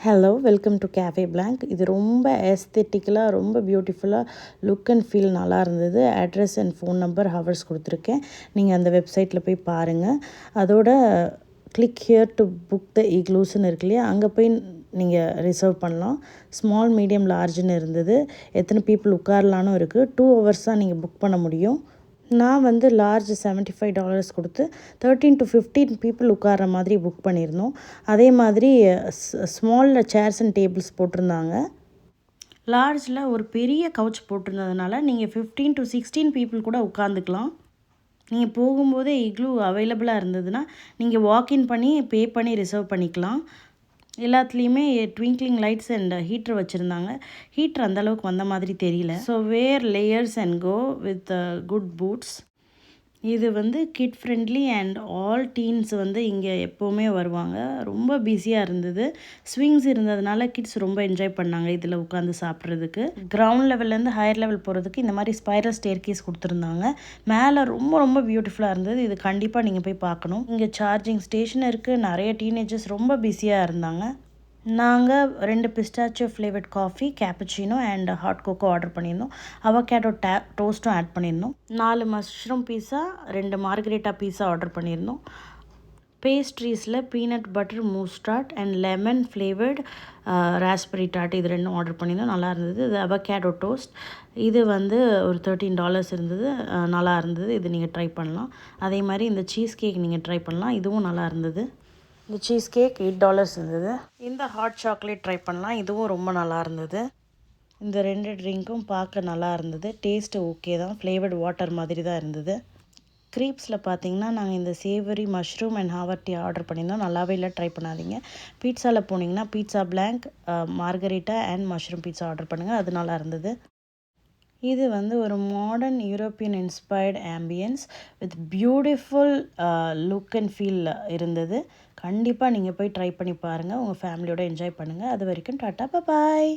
Hello welcome to cafe Blanc. இது ரொம்ப எஸ்தெட்டிக்கலாக ரொம்ப பியூட்டிஃபுல்லாக லுக் அண்ட் ஃபீல் நல்லா இருந்தது. Address and phone number hours கொடுத்துருக்கேன். நீங்கள் அந்த வெப்சைட்டில் போய் பாருங்கள். அதோட click here to book the இக்லூஸ்ன்னு இருக்கு இல்லையா, அங்கே போய் நீங்கள் ரிசர்வ் பண்ணலாம். ஸ்மால் மீடியம் லார்ஜ்னு இருந்தது. எத்தனை பீப்புள் உட்காரலான்னு இருக்குது. 2 hours தான் நீங்கள் புக் பண்ண முடியும். நான் லார்ஜ் $75 கொடுத்து 13 to 15 பீப்புள் உட்கார்ற மாதிரி புக் பண்ணியிருந்தோம். அதே மாதிரி ஸ்மாலில் சேர்ஸ் அண்ட் டேபிள்ஸ் போட்டிருந்தாங்க. லார்ஜில் ஒரு பெரிய கவுச் போட்டிருந்ததுனால நீங்கள் 15 to 16 பீப்புள் கூட உட்காந்துக்கலாம். நீங்கள் போகும்போதே இக்லூ அவைலபிளாக இருந்ததுன்னா நீங்கள் வாக்இன் பண்ணி பே பண்ணி ரிசர்வ் பண்ணிக்கலாம். எல்லாத்துலேயுமே ட்விங்க்லிங் லைட்ஸ் அண்ட் ஹீட்டர் வச்சுருந்தாங்க. ஹீட்டர் அந்தளவுக்கு வந்த மாதிரி தெரியல. So wear layers and go with good boots. இது kid friendly and all teens இங்கே எப்போவுமே வருவாங்க. ரொம்ப பிஸியாக இருந்தது. ஸ்விங்ஸ் இருந்ததுனால கிட்ஸ் ரொம்ப என்ஜாய் பண்ணாங்க இதில் உட்காந்து சாப்பிட்றதுக்கு. கிரவுண்ட் லெவல்லேருந்து ஹையர் லெவல் போகிறதுக்கு இந்த மாதிரி ஸ்பைரல் ஸ்டேர்கேஸ் கொடுத்துருந்தாங்க. மேலே ரொம்ப ரொம்ப பியூட்டிஃபுல்லாக இருந்தது. இது கண்டிப்பாக நீங்கள் போய் பார்க்கணும். இங்கே சார்ஜிங் ஸ்டேஷன் இருக்குது. நிறைய டீனேஜர்ஸ் ரொம்ப பிஸியாக இருந்தாங்க. நாங்கள் 2 pistachio flavoured coffee, cappuccino and hot cocoa order பண்ணியிருந்தோம். அவகேடோ டோஸ்ட்டும் ஆட் பண்ணியிருந்தோம். 4 mushroom pizza, 2 margherita pizza order பண்ணியிருந்தோம். பேஸ்ட்ரீஸில் peanut butter mousse tart and lemon flavoured raspberry tart, இது 2 ஆர்டர் பண்ணியிருந்தோம். நல்லா இருந்தது. இது அவகேடோ டோஸ்ட். இது ஒரு $13 இருந்தது. நல்லா இருந்தது. இது நீங்கள் ட்ரை பண்ணலாம். அதே மாதிரி இந்த சீஸ் கேக் நீங்கள் ட்ரை பண்ணலாம். இதுவும் நல்லா இருந்தது. இந்த சீஸ் கேக் $8 இருந்தது. இந்த ஹாட் சாக்லேட் ட்ரை பண்ணலாம். இதுவும் ரொம்ப நல்லா இருந்தது. இந்த 2 ட்ரிங்க்கும் பார்க்க நல்லா இருந்தது. டேஸ்ட்டு ஓகே தான். ஃப்ளேவர்டு வாட்டர் மாதிரி தான் இருந்தது. க்ரீப்ஸில் பார்த்தீங்கன்னா நாங்கள் இந்த savoury mushroom and havarti order பண்ணியிருந்தோம். நல்லாவே இல்லை, ட்ரை பண்ணாதீங்க. பீட்சாவில் போனீங்கன்னா pizza Blanc, margherita and mushroom pizza order பண்ணுங்கள். அது நல்லா இருந்தது. இது ஒரு modern European inspired ambience with beautiful look and feel இருந்தது. கண்டிப்பாக நீங்கள் போய் ட்ரை பண்ணி பாருங்கள். உங்கள் ஃபேமிலியோடு என்ஜாய் பண்ணுங்கள். அது வரைக்கும் டாட்டா, பாய்.